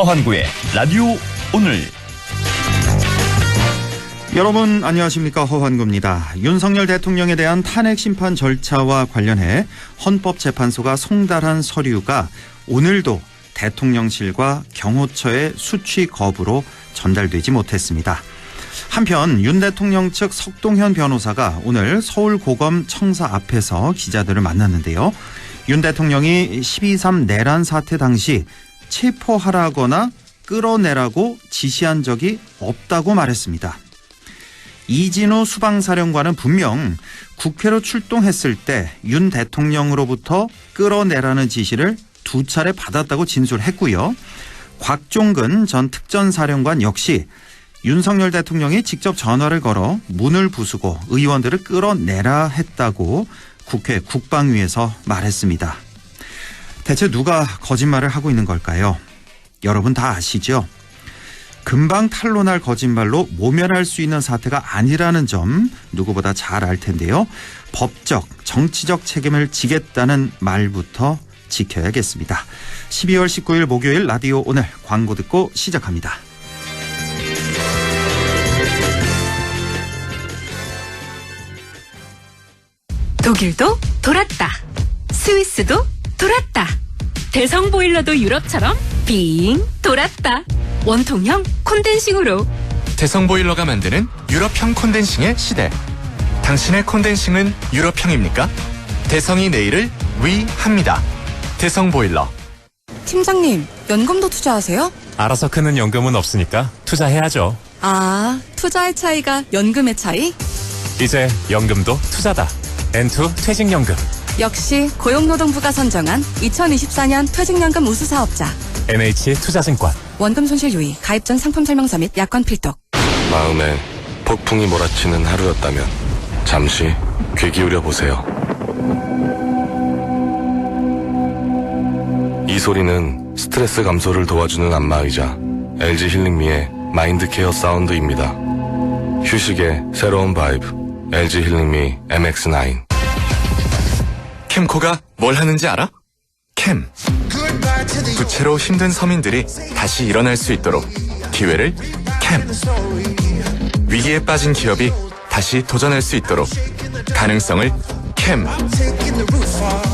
허환구의 라디오 오늘. 여러분 안녕하십니까, 허환구입니다. 윤석열 대통령에 대한 탄핵 심판 절차와 관련해 헌법재판소가 송달한 서류가 오늘도 대통령실과 경호처의 수취 거부로 전달되지 못했습니다. 한편 윤 대통령 측 석동현 변호사가 오늘 서울고검 청사 앞에서 기자들을 만났는데요. 윤 대통령이 12.3 내란 사태 당시 체포하라거나 끌어내라고 지시한 적이 없다고 말했습니다. 이진우 수방사령관은 분명 국회로 출동했을 때 윤 대통령으로부터 끌어내라는 지시를 2차례 받았다고 진술했고요. 곽종근 전 특전사령관 역시 윤석열 대통령이 직접 전화를 걸어 문을 부수고 의원들을 끌어내라 했다고 국회 국방위에서 말했습니다. 대체 누가 거짓말을 하고 있는 걸까요? 여러분 다 아시죠? 금방 탄로날 거짓말로 모면할 수 있는 사태가 아니라는 점 누구보다 잘 알 텐데요. 법적, 정치적 책임을 지겠다는 말부터 지켜야겠습니다. 12월 19일 목요일 라디오 오늘 광고 듣고 시작합니다. 독일도 돌았다. 스위스도 돌았다. 대성보일러도 유럽처럼 빙 돌았다. 원통형 콘덴싱으로. 대성보일러가 만드는 유럽형 콘덴싱의 시대. 당신의 콘덴싱은 유럽형입니까? 대성이 내일을 위합니다. 대성보일러. 팀장님, 연금도 투자하세요? 알아서 크는 연금은 없으니까 투자해야죠. 아, 투자의 차이가 연금의 차이? 이제 연금도 투자다. N2 퇴직연금. 역시 고용노동부가 선정한 2024년 퇴직연금 우수사업자. NH투자증권. 원금 손실 유의, 가입 전 상품 설명서 및 약관 필독. 마음에 폭풍이 몰아치는 하루였다면 잠시 귀 기울여 보세요. 이 소리는 스트레스 감소를 도와주는 안마의자 LG 힐링미의 마인드케어 사운드입니다. 휴식의 새로운 바이브 LG 힐링미 MX9. 캠코가 뭘 하는지 알아? 캠. 부채로 힘든 서민들이 다시 일어날 수 있도록 기회를 캠. 위기에 빠진 기업이 다시 도전할 수 있도록 가능성을 캠.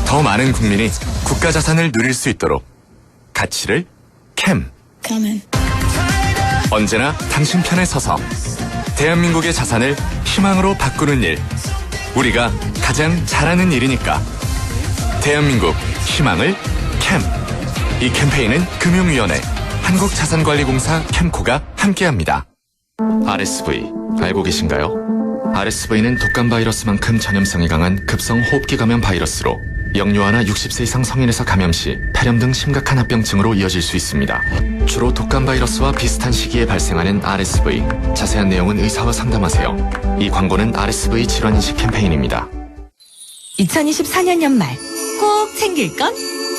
더 많은 국민이 국가 자산을 누릴 수 있도록 가치를 캠. 언제나 당신 편에 서서 대한민국의 자산을 희망으로 바꾸는 일. 우리가 가장 잘하는 일이니까. 대한민국 희망을 캠. 이 캠페인은 금융위원회, 한국자산관리공사 캠코가 함께합니다. RSV 알고 계신가요? RSV는 독감 바이러스만큼 전염성이 강한 급성 호흡기 감염 바이러스로 영유아나 60세 이상 성인에서 감염 시 폐렴 등 심각한 합병증으로 이어질 수 있습니다. 주로 독감 바이러스와 비슷한 시기에 발생하는 RSV. 자세한 내용은 의사와 상담하세요. 이 광고는 RSV 질환인식 캠페인입니다. 2024년 연말 꼭 챙길 건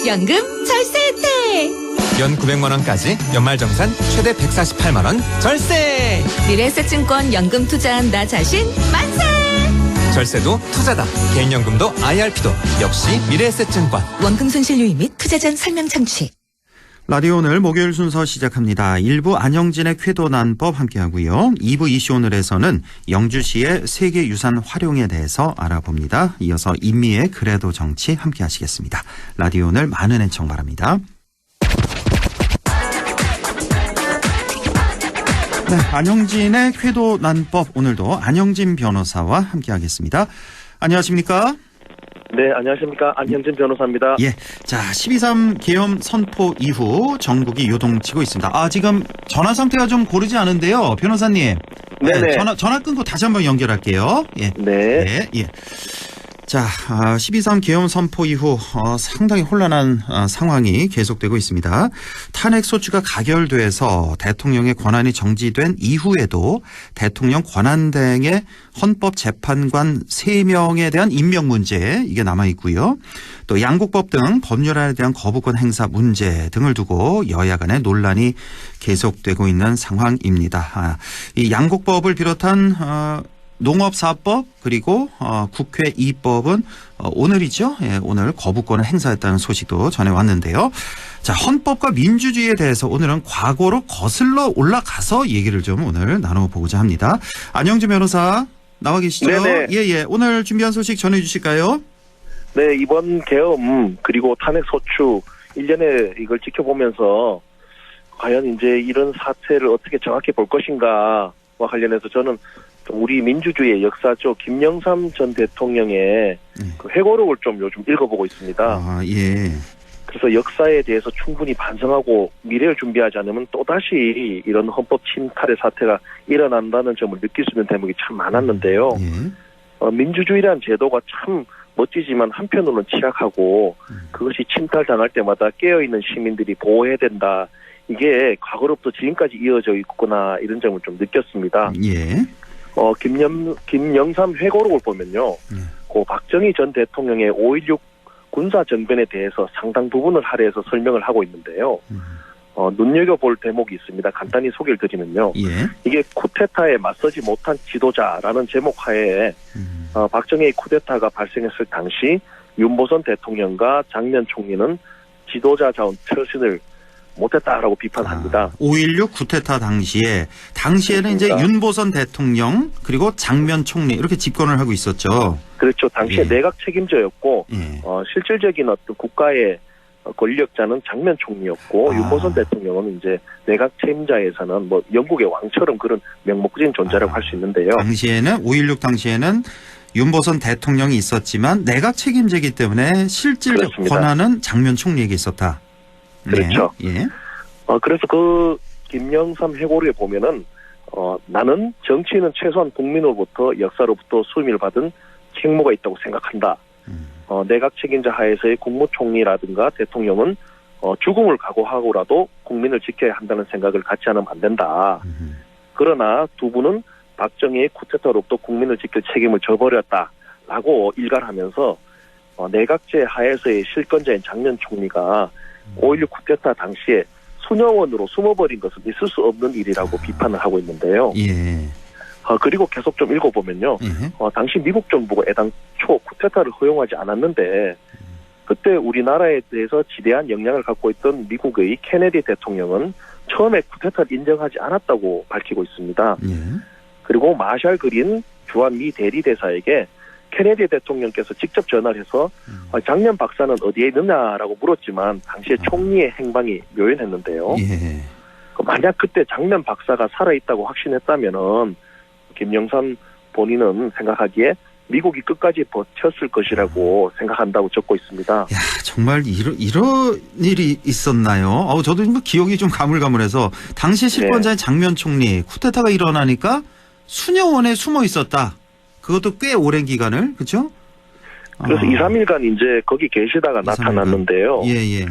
연금 절세 혜택. 연 900만 원까지 연말정산 최대 148만 원 절세. 미래에셋증권 연금 투자한 나 자신 만세. 절세도 투자다. 개인연금도 IRP도 역시 미래에셋증권. 원금 손실 유의 및 투자 전 설명 청취. 라디오 오늘 목요일 순서 시작합니다. 1부 안영진의 쾌도난법 함께하고요. 2부 이슈 오늘에서는 영주시의 세계유산 활용에 대해서 알아봅니다. 이어서 인미의 그래도 정치 함께하시겠습니다. 라디오 오늘 많은 애청 바랍니다. 네, 안영진의 쾌도난법 오늘도 안영진 변호사와 함께하겠습니다. 안녕하십니까? 네, 안녕하십니까. 안영진 변호사입니다. 예. 자, 12.3 계엄 선포 이후 전국이 요동치고 있습니다. 지금 전화 상태가 좀 고르지 않은데요. 변호사님. 네네. 전화 끊고 다시 한번 연결할게요. 예. 네. 네. 예. 자, 12.3 계엄 선포 이후 상당히 혼란한 상황이 계속되고 있습니다. 탄핵 소추가 가결돼서 대통령의 권한이 정지된 이후에도 대통령 권한대행의 헌법재판관 3명에 대한 임명 문제 이게 남아 있고요. 또 양국법 등 법률안에 대한 거부권 행사 문제 등을 두고 여야 간의 논란이 계속되고 있는 상황입니다. 이 양국법을 비롯한 농업사법 그리고 국회 입법은 오늘이죠. 예, 오늘 거부권을 행사했다는 소식도 전해왔는데요. 자, 헌법과 민주주의에 대해서 오늘은 과거로 거슬러 올라가서 얘기를 좀 오늘 나눠보고자 합니다. 안영진 변호사 나와 계시죠? 네네. 예. 오늘 준비한 소식 전해주실까요? 네, 이번 계엄 그리고 탄핵 소추 1년에 이걸 지켜보면서 과연 이제 이런 사태를 어떻게 정확히 볼 것인가와 관련해서 저는 우리 민주주의의 역사죠. 김영삼 전 대통령의 그 회고록을 좀 요즘 읽어보고 있습니다. 아, 예. 그래서 역사에 대해서 충분히 반성하고 미래를 준비하지 않으면 또다시 이런 헌법 침탈의 사태가 일어난다는 점을 느낄 수 있는 대목이 참 많았는데요. 예. 민주주의란 제도가 참 멋지지만 한편으로는 취약하고 그것이 침탈당할 때마다 깨어있는 시민들이 보호해야 된다. 이게 과거로부터 지금까지 이어져 있구나 이런 점을 좀 느꼈습니다. 예. 김영삼 회고록을 보면요. 고 박정희 전 대통령의 5.16 군사 정변에 대해서 상당 부분을 할애해서 설명을 하고 있는데요. 눈여겨볼 대목이 있습니다. 간단히 소개를 드리면요. 예. 이게 쿠데타에 맞서지 못한 지도자라는 제목 하에 박정희의 쿠데타가 발생했을 당시 윤보선 대통령과 장면 총리는 지도자자원 처신을 못했다라고 비판합니다. 5.16 쿠데타 당시에는 그렇습니다. 이제 윤보선 대통령 그리고 장면 총리 이렇게 집권을 하고 있었죠. 그렇죠. 당시에 내각 책임자였고 실질적인 어떤 국가의 권력자는 장면 총리였고 윤보선 대통령은 이제 내각 책임자에서는 뭐 영국의 왕처럼 그런 명목적인 존재라고 할 수 있는데요. 당시에는 5.16 당시에는 윤보선 대통령이 있었지만 내각 책임자이기 때문에 실질적 그렇습니다. 권한은 장면 총리에게 있었다. 그렇죠. 네. 예. 그래서 그 김영삼 회고록에 보면은 나는 정치인은 최소한 국민으로부터 역사로부터 수임을 받은 책무가 있다고 생각한다. 내각 책임자 하에서의 국무총리라든가 대통령은 죽음을 각오하고라도 국민을 지켜야 한다는 생각을 갖지 않으면 안 된다. 그러나 두 분은 박정희의 쿠데타로부터 국민을 지킬 책임을 져버렸다라고 일갈하면서 내각제 하에서의 실권자인 장면 총리가 5.16 쿠데타 당시에 수녀원으로 숨어버린 것은 있을 수 없는 일이라고 비판을 하고 있는데요. 예. 그리고 계속 좀 읽어보면요. 당시 미국 정부가 애당초 쿠데타를 허용하지 않았는데 그때 우리나라에 대해서 지대한 영향을 갖고 있던 미국의 케네디 대통령은 처음에 쿠데타를 인정하지 않았다고 밝히고 있습니다. 예. 그리고 마샬 그린 주한 미 대리대사에게 케네디 대통령께서 직접 전화를 해서 장면 박사는 어디에 있느냐라고 물었지만 당시에 총리의 행방이 묘연했는데요. 예. 만약 그때 장면 박사가 살아있다고 확신했다면은 김영삼 본인은 생각하기에 미국이 끝까지 버텼을 것이라고 생각한다고 적고 있습니다. 야, 정말 이런 일이 있었나요? 저도 뭐 기억이 좀 가물가물해서 당시 실권자인 장면 총리 쿠데타가 일어나니까 수녀원에 숨어 있었다. 그것도 꽤 오랜 기간을, 그렇죠? 그래서 2, 3일간 이제 거기 계시다가 2, 나타났는데요. 예.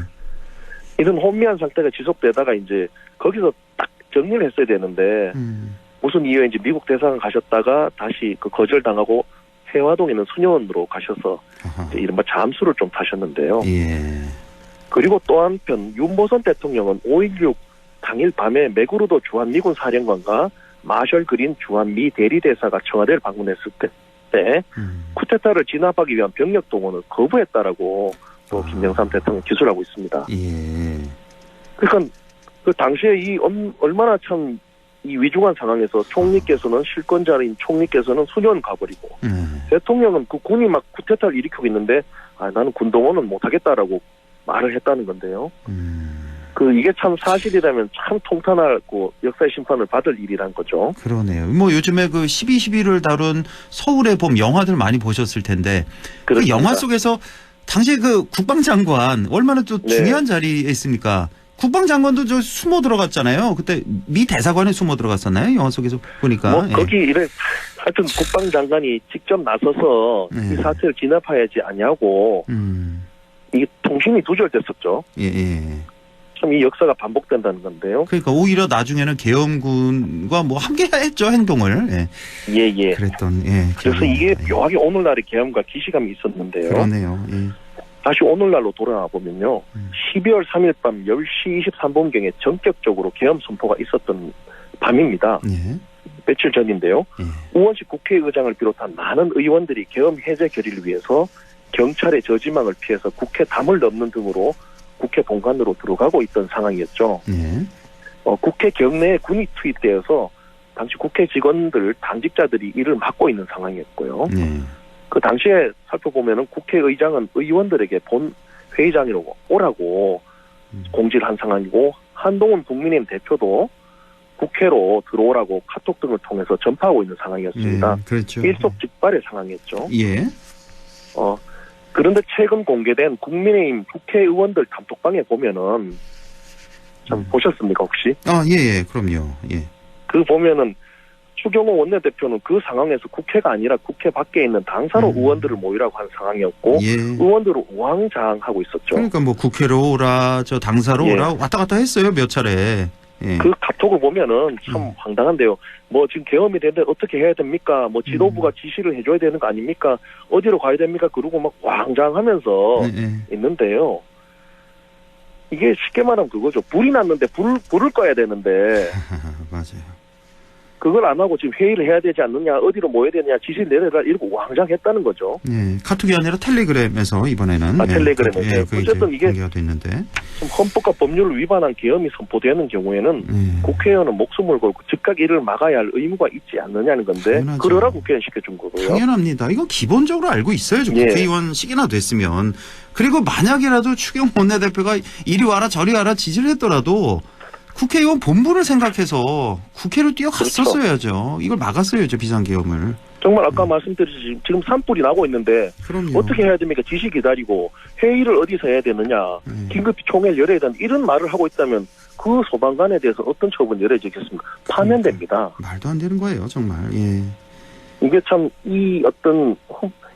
이런 혼미한 상태가 지속되다가 이제 거기서 딱 정리를 했어야 되는데 무슨 이유인지 미국 대사관 가셨다가 다시 그 거절당하고 해화동에 있는 수녀원으로 가셔서 이제 이른바 잠수를 좀 타셨는데요. 예. 그리고 또 한편 윤보선 대통령은 5.16 당일 밤에 메그루도 주한미군 사령관과 마셜 그린 주한미 대리대사가 청와대를 방문했을 때 쿠데타를 진압하기 위한 병력 동원을 거부했다라고 또 김영삼 대통령 기술하고 있습니다. 예. 그러니까 그 당시에 이 얼마나 참 이 위중한 상황에서 총리께서는 실권자인 총리께서는 수년 가버리고 대통령은 그 군이 막 쿠데타를 일으키고 있는데 나는 군동원은 못하겠다라고 말을 했다는 건데요. 이게 참 사실이라면 참 통탄하고 역사의 심판을 받을 일이란 거죠. 그러네요. 뭐 요즘에 그 12.12를 다룬 서울의 봄 영화들 많이 보셨을 텐데 그 영화 속에서 당시 그 국방장관 얼마나 또 중요한 자리에 있습니까? 국방장관도 저 숨어 들어갔잖아요. 그때 미 대사관에 숨어 들어갔었나요? 영화 속에서 보니까. 거기 하여튼 국방장관이 직접 나서서 이 사태를 진압해야지 아니하고 이게 통신이 두절됐었죠. 예. 참 이 역사가 반복된다는 건데요. 그러니까 오히려 나중에는 계엄군과 뭐 함께 했죠, 행동을. 예. 그랬던. 그래서 이게 묘하게 오늘날의 계엄과 기시감이 있었는데요. 그러네요. 예. 다시 오늘날로 돌아와 보면요. 12월 3일 밤 10시 23분경에 전격적으로 계엄 선포가 있었던 밤입니다. 예. 며칠 전인데요. 우원식 국회의장을 비롯한 많은 의원들이 계엄 해제 결의를 위해서 경찰의 저지망을 피해서 국회 담을 넘는 등으로 국회 본관으로 들어가고 있던 상황이었죠. 예. 국회 경내에 군이 투입되어서 당시 국회 직원들, 당직자들이 일을 맡고 있는 상황이었고요. 네. 그 당시에 살펴보면은 국회의장은 의원들에게 본 회의장으로 오라고 공지를 한 상황이고, 한동훈 국민의힘 대표도 국회로 들어오라고 카톡 등을 통해서 전파하고 있는 상황이었습니다. 예, 그렇죠. 일촉즉발의 상황이었죠. 예. 그런데 최근 공개된 국민의힘 국회의원들 단톡방에 보면은 참 보셨습니까 혹시? 예, 그럼요. 예. 그 보면은 추경호 원내대표는 그 상황에서 국회가 아니라 국회 밖에 있는 당사로 의원들을 모이라고 한 상황이었고, 예. 의원들을 우왕좌왕하고 있었죠. 그러니까 뭐 국회로 오라, 저 당사로 예. 오라 왔다 갔다 했어요, 몇 차례. 예. 그 카톡을 보면은 참 황당한데요. 뭐 지금 계엄이 되는데 어떻게 해야 됩니까? 뭐 지도부가 지시를 해줘야 되는 거 아닙니까? 어디로 가야 됩니까? 그러고 막 왕장하면서 있는데요. 이게 쉽게 말하면 그거죠. 불이 났는데 불을 꺼야 되는데 맞아요. 그걸 안 하고 지금 회의를 해야 되지 않느냐, 어디로 모여야 되냐, 지시 내려라 이러고 왕장했다는 거죠. 예, 카톡이 아니라 텔레그램에서 이번에는 텔레그램에서 어쨌든 이게 공개가 됐는데 좀 헌법과 법률을 위반한 계엄이 선포되는 경우에는 국회의원은 목숨을 걸고 즉각 이를 막아야 할 의무가 있지 않느냐는 건데, 당연하죠. 그러라 국회의원 시켜준 거고요. 당연합니다. 이건 기본적으로 알고 있어야죠. 예. 국회의원식이나 됐으면. 그리고 만약이라도 추경 원내대표가 이리 와라 저리 와라 지지를 했더라도 국회의원 본부를 생각해서 국회로 뛰어갔었어야죠. 이걸 막았어야죠, 비상계엄을. 정말 아까 말씀드렸듯이 지금 산불이 나고 있는데 그럼요. 어떻게 해야 됩니까? 지시 기다리고 회의를 어디서 해야 되느냐, 긴급히 총회를 열어야 된다, 이런 말을 하고 있다면 그 소방관에 대해서 어떤 처분 열어지겠습니까? 파면됩니다. 말도 안 되는 거예요, 정말. 예. 이게 참 이 어떤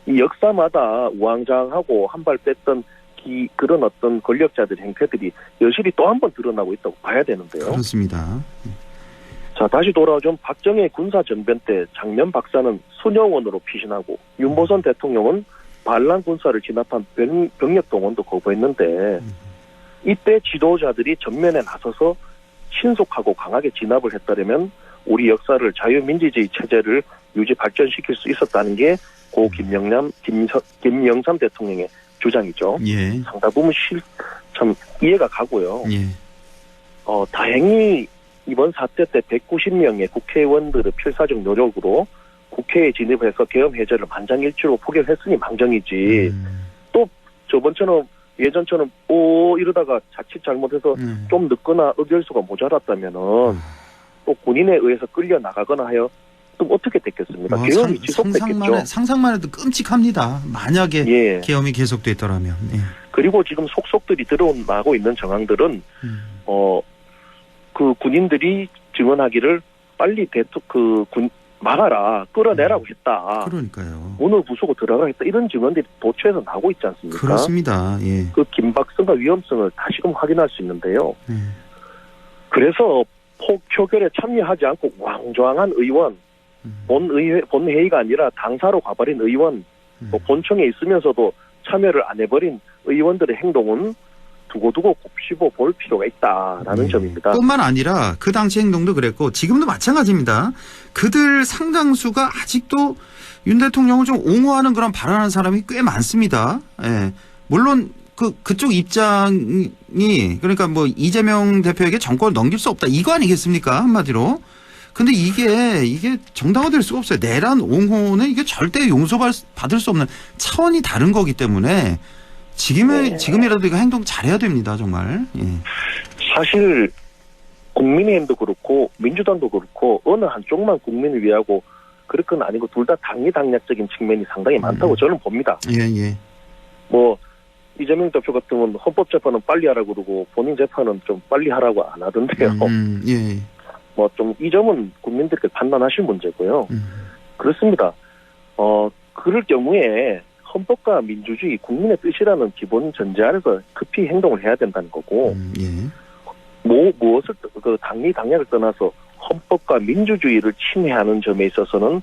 이 역사마다 우왕좌왕하고 한 발 뺐던 그런 어떤 권력자들의 행태들이 여실히 또 한 번 드러나고 있다고 봐야 되는데요. 그렇습니다. 자, 다시 돌아오죠. 박정희 군사정변 때 장면 박사는 순영원으로 피신하고, 윤보선 대통령은 반란 군사를 진압한 병력 동원도 거부했는데, 이때 지도자들이 전면에 나서서 신속하고 강하게 진압을 했다면 우리 역사를 자유민주주의 체제를 유지 발전시킬 수 있었다는 게 고 김영삼 대통령의 주장이죠. 예. 상당 부분 참 이해가 가고요. 예. 다행히 이번 사태 때 190명의 국회의원들의 필사적 노력으로 국회에 진입해서 계엄 해제를 만장일치로 포기했으니 망정이지. 또 저번처럼 예전처럼 이러다가 자칫 잘못해서 좀 늦거나 의결수가 모자랐다면은 또 군인에 의해서 끌려 나가거나 하여 또 어떻게 됐겠습니까? 계엄이 지속됐겠죠. 상상만 해도 끔찍합니다. 만약에 예. 계엄이 계속됐더라면. 예. 그리고 지금 속속들이 드러나고 있는 정황들은 그 군인들이 증언하기를 빨리 막아라, 끌어내라고 했다. 그러니까요. 문을 부수고 들어가 했다. 이런 증언들이 도처에서 나오고 있지 않습니까? 그렇습니다. 예. 그 긴박성과 위험성을 다시금 확인할 수 있는데요. 그래서 표결에 참여하지 않고 왕좌왕한 의원, 본회의가 아니라 당사로 가버린 의원, 또 본청에 있으면서도 참여를 안 해버린 의원들의 행동은 두고두고 곱씹어 볼 필요가 있다라는 점입니다. 뿐만 아니라 그 당시 행동도 그랬고 지금도 마찬가지입니다. 그들 상당수가 아직도 윤 대통령을 좀 옹호하는 그런 발언하는 사람이 꽤 많습니다. 예. 물론 그쪽 입장이 그러니까 뭐 이재명 대표에게 정권을 넘길 수 없다 이거 아니겠습니까? 한마디로. 근데 이게 정당화될 수가 없어요. 내란 옹호는 이게 절대 용서받을 수 없는 차원이 다른 거기 때문에 지금이라도 이거 행동 잘해야 됩니다, 정말. 예. 사실 국민의힘도 그렇고 민주당도 그렇고 어느 한쪽만 국민을 위하고 그럴 건 아니고 둘 다 당리당략적인 측면이 상당히 많다고 저는 봅니다. 예. 뭐 이재명 대표 같으면 헌법재판은 빨리 하라고 그러고 본인 재판은 좀 빨리 하라고 안 하던데요. 예. 뭐 좀 이 점은 국민들께 판단하실 문제고요. 그렇습니다. 그럴 경우에 헌법과 민주주의, 국민의 뜻이라는 기본 전제 아래서 급히 행동을 해야 된다는 거고, 무엇을 당리당략을 떠나서 헌법과 민주주의를 침해하는 점에 있어서는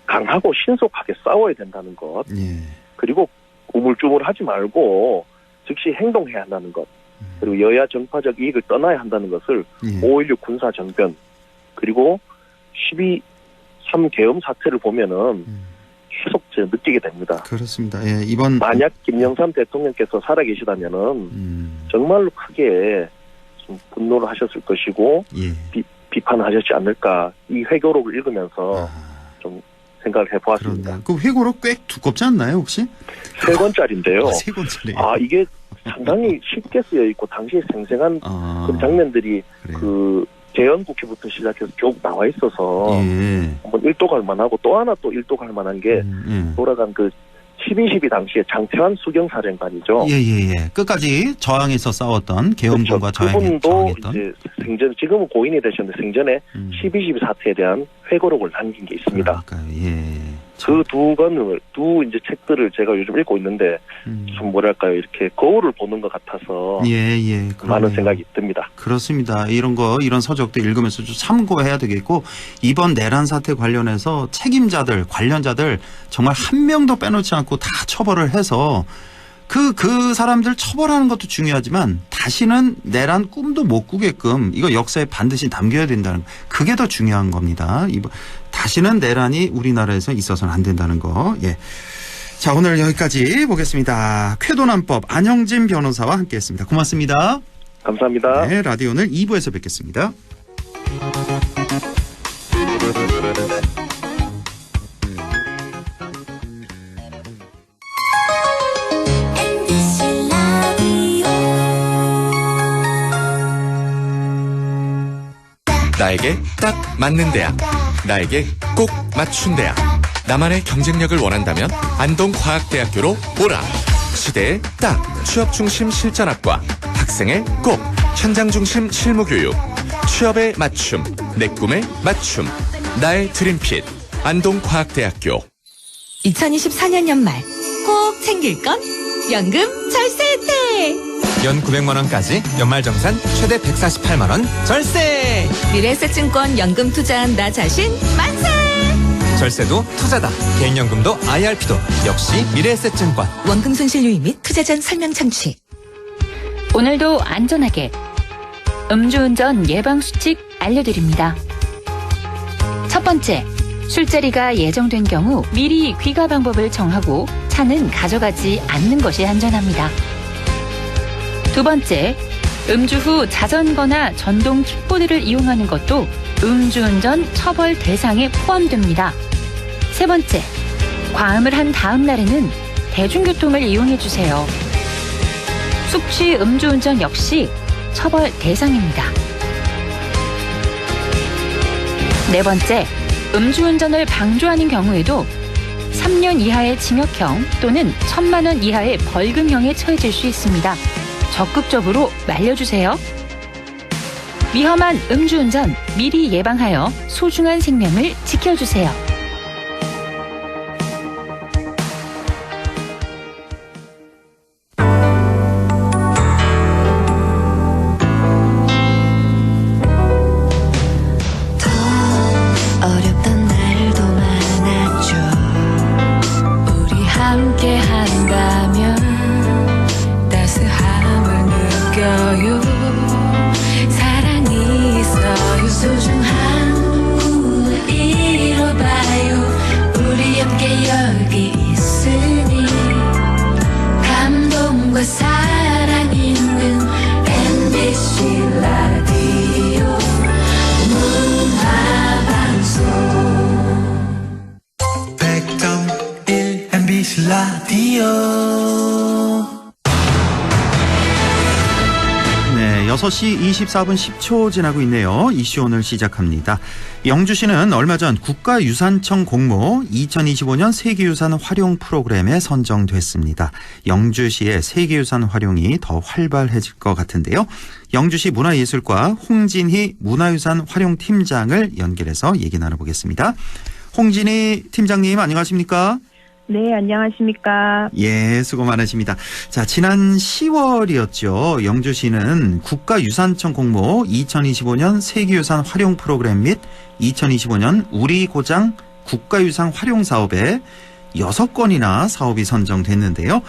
강하고 신속하게 싸워야 된다는 것, 그리고 우물쭈물하지 말고 즉시 행동해야 한다는 것, 그리고 여야 정파적 이익을 떠나야 한다는 것을 5.16 군사정변 그리고 12.3 계엄 사태를 보면은 계속 느끼게 됩니다. 그렇습니다. 예, 이번 만약 김영삼 대통령께서 살아계시다면은 정말로 크게 좀 분노를 하셨을 것이고 예. 비판하셨지 않을까 이 회고록을 읽으면서 좀 생각을 해보았습니다. 그런데 그 회고록 꽤 두껍지 않나요 혹시? 3권짜리인데요. 3권짜리. 이게 상당히 쉽게 쓰여 있고 당시에 생생한 그 장면들이 그래요. 그 재연국회부터 시작해서 쭉 나와 있어서 예. 한번 일독할 만하고 또 하나 또 일독할 만한 게 돌아간 그 12.12 당시에 장태환 수경사령관이죠. 예예예. 끝까지 저항해서 싸웠던 계엄군과 그분도 저항했던. 이제 생전 지금은 고인이 되셨는데 생전에 12.12 사태에 대한 회고록을 남긴 게 있습니다. 그러니까요. 예. 그 두 이제 책들을 제가 요즘 읽고 있는데 좀 뭐랄까요 이렇게 거울을 보는 것 같아서 예. 많은 생각이 듭니다. 그렇습니다. 이런 서적도 읽으면서 좀 참고해야 되겠고 이번 내란 사태 관련해서 책임자들 관련자들 정말 한 명도 빼놓지 않고 다 처벌을 해서 그 사람들 처벌하는 것도 중요하지만 다시는 내란 꿈도 못 꾸게끔 이거 역사에 반드시 남겨야 된다는 그게 더 중요한 겁니다. 다시는 내란이 우리나라에서 있어서는 안 된다는 거. 예. 자, 오늘 여기까지 보겠습니다. 쾌도난법 안형진 변호사와 함께했습니다. 고맙습니다. 감사합니다. 네, 라디오 오늘 2부에서 뵙겠습니다. 나에게 딱 맞는 대학, 나에게 꼭 맞춘 대학. 나만의 경쟁력을 원한다면 안동과학대학교로 오라. 시대에 딱 취업 중심 실전학과, 학생의 꼭 현장 중심 실무교육, 취업에 맞춤, 내 꿈에 맞춤, 나의 드림핏 안동과학대학교. 2024년 연말 꼭 챙길 건 연금 절세 혜택. 연 900만 원까지 연말정산 최대 148만 원 절세. 미래에셋증권 연금 투자한 나 자신 만세. 절세도 투자다. 개인연금도 IRP도 역시 미래에셋증권. 원금 손실 유의 및 투자 전 설명 청취. 오늘도 안전하게 음주운전 예방수칙 알려드립니다. 첫 번째, 술자리가 예정된 경우 미리 귀가 방법을 정하고 차는 가져가지 않는 것이 안전합니다. 두 번째, 음주 후 자전거나 전동 킥보드를 이용하는 것도 음주운전 처벌 대상에 포함됩니다. 세 번째, 과음을 한 다음 날에는 대중교통을 이용해주세요. 숙취 음주운전 역시 처벌 대상입니다. 네 번째, 음주운전을 방조하는 경우에도 3년 이하의 징역형 또는 1,000만 원 이하의 벌금형에 처해질 수 있습니다. 적극적으로 말려주세요. 위험한 음주운전 미리 예방하여 소중한 생명을 지켜주세요. 어렵던 날도 많았죠. 우리 함께 한다면 따스함을 느껴요. 사랑이 있어요. 소중한 꿈을 이뤄봐요. 우리 함께 여기 있으니 감동과 사랑 있는 MBC 라디오 문화방송 100.1 MBC 라디오. 네, 6시 24분 10초 지나고 있네요. 이슈 오늘 시작합니다. 영주시는 얼마 전 국가유산청 공모 2025년 세계유산 활용 프로그램에 선정됐습니다. 영주시의 세계유산 활용이 더 활발해질 것 같은데요. 영주시 문화예술과 홍진희 문화유산 활용팀장을 연결해서 얘기 나눠보겠습니다. 홍진희 팀장님 안녕하십니까? 네, 안녕하십니까. 예, 수고 많으십니다. 자, 지난 10월이었죠. 영주시는 국가유산청 공모 2025년 세계유산 활용 프로그램 및 2025년 우리 고장 국가유산 활용 사업에 6건이나 사업이 선정됐는데요.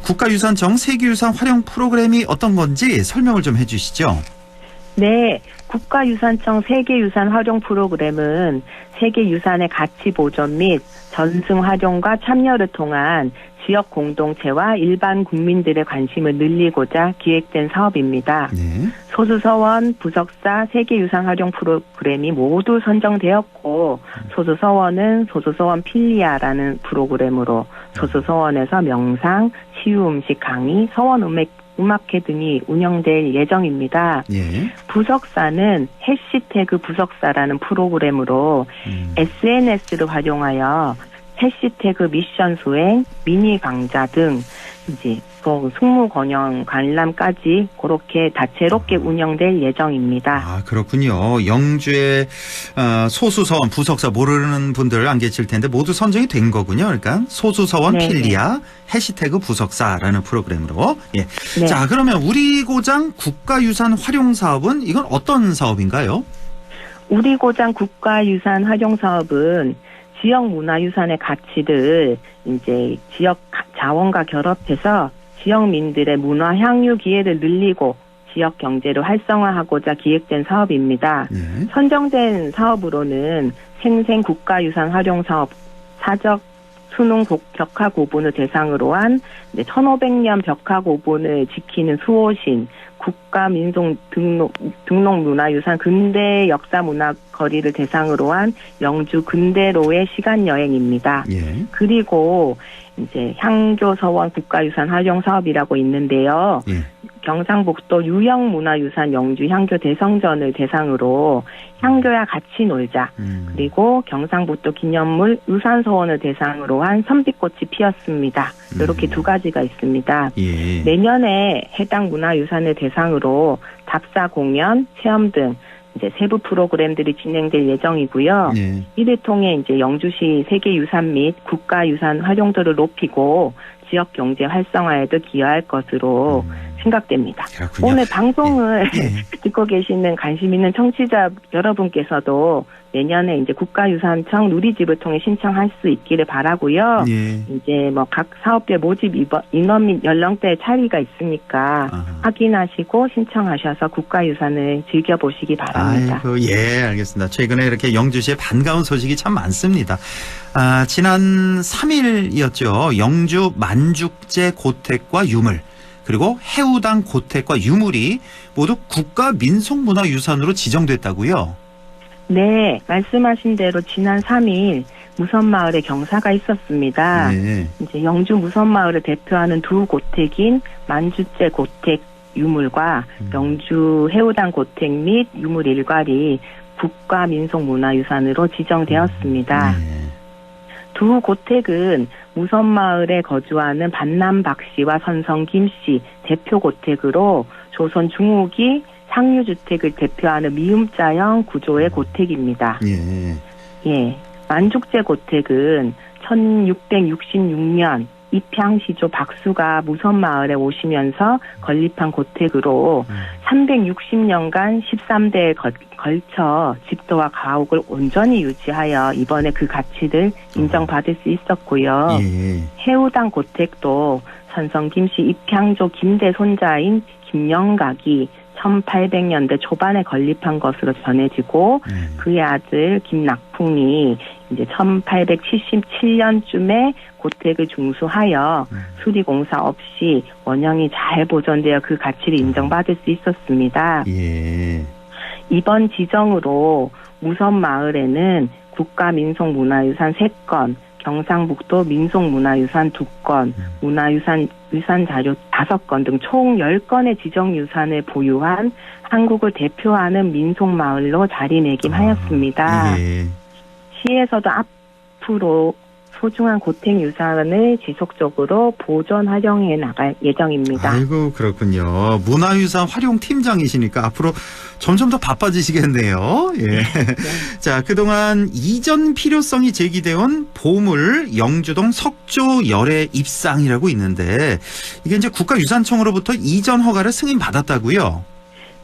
국가유산청 세계유산 활용 프로그램이 어떤 건지 설명을 좀 해주시죠. 네, 국가유산청 세계유산 활용 프로그램은 세계유산의 가치 보존 및 전승 활용과 참여를 통한 지역 공동체와 일반 국민들의 관심을 늘리고자 기획된 사업입니다. 네. 소수서원, 부석사, 세계유산 활용 프로그램이 모두 선정되었고 소수서원은 소수서원 필리아라는 프로그램으로 소수서원에서 명상, 치유음식 강의, 서원음악회 등이 운영될 예정입니다. 예. 부석사는 해시태그 부석사라는 프로그램으로 SNS를 활용하여 해시태그 미션 수행, 미니 강좌 등 이제 또 승무권형 관람까지 그렇게 다채롭게 운영될 예정입니다. 아, 그렇군요. 영주의 소수서원, 부석사 모르는 분들 안 계실 텐데 모두 선정이 된 거군요. 그러니까 소수서원 네. 필리아 해시태그 부석사라는 프로그램으로. 예. 네. 자, 그러면 우리 고장 국가유산 활용 사업은 이건 어떤 사업인가요? 우리 고장 국가유산 활용 사업은 지역 문화유산의 가치를 이제 지역 자원과 결합해서 지역민들의 문화 향유 기회를 늘리고 지역 경제를 활성화하고자 기획된 사업입니다. 네. 선정된 사업으로는 생생 국가유산 활용 사업, 사적 수능 벽화 고분을 대상으로 한 1500년 벽화 고분을 지키는 수호신, 국가민속 등록 문화유산 근대 역사 문화 거리를 대상으로 한 영주 근대로의 시간 여행입니다. 예. 그리고 이제 향교서원 국가유산 활용 사업이라고 있는데요. 예. 경상북도 유형문화유산 영주 향교 대성전을 대상으로 향교야 같이 놀자. 그리고 경상북도 기념물 유산서원을 대상으로 한 선비꽃이 피었습니다. 이렇게 두 가지가 있습니다. 예. 내년에 해당 문화유산을 대상으로 답사 공연, 체험 등 이제 세부 프로그램들이 진행될 예정이고요. 네. 이를 통해 이제 영주시 세계유산 및 국가유산 활용도를 높이고 지역 경제 활성화에도 기여할 것으로 생각됩니다. 그렇군요. 오늘 방송을 예. 듣고 계시는 관심 있는 청취자 여러분께서도 내년에 이제 국가유산청 누리집을 통해 신청할 수 있기를 바라고요. 예. 이제 뭐 각 사업별 모집 인원 및 연령대의 차이가 있으니까 확인하시고 신청하셔서 국가유산을 즐겨보시기 바랍니다. 아이고, 예, 알겠습니다. 최근에 이렇게 영주시에 반가운 소식이 참 많습니다. 아, 지난 3일이었죠. 영주 만죽제 고택과 유물, 그리고 해우당 고택과 유물이 모두 국가민속문화유산으로 지정됐다고요? 네, 말씀하신 대로 지난 3일 무선마을에 경사가 있었습니다. 네. 이제 영주 무선마을을 대표하는 두 고택인 만주제 고택 유물과 영주 해우당 고택 및 유물 일괄이 국가민속문화유산으로 지정되었습니다. 두 고택은 무선마을에 거주하는 반남 박 씨와 선성 김 씨 대표 고택으로 조선 중후기 상류주택을 대표하는 미음자형 구조의 고택입니다. 예. 예. 만죽제 고택은 1666년 입향시조 박수가 무선마을에 오시면서 건립한 고택으로 360년간 13대에 걸쳐 집도와 가옥을 온전히 유지하여 이번에 그 가치를 인정받을 수 있었고요. 예. 해우당 고택도 선성 김씨 입향조 김대 손자인 김영각이 1800년대 초반에 건립한 것으로 전해지고 그의 아들 김낙풍이 이제 1877년쯤에 고택을 중수하여 수리공사 없이 원형이 잘 보존되어 그 가치를 인정받을 수 있었습니다. 예. 이번 지정으로 무선마을에는 국가민속문화유산 3건, 경상북도 민속문화유산 2건, 문화유산 자료 5건 등 총 10건의 지정유산을 보유한 한국을 대표하는 민속마을로 자리매김하였습니다. 예. 시에서도 앞으로 소중한 고택유산을 지속적으로 보존 활용해 나갈 예정입니다. 아이고, 그렇군요. 문화유산 활용팀장이시니까 앞으로 점점 더 바빠지시겠네요. 예. 네. 자, 그동안 이전 필요성이 제기되온 보물 영주동 석조 열애 입상이라고 있는데 이게 이제 국가유산청으로부터 이전 허가를 승인받았다고요?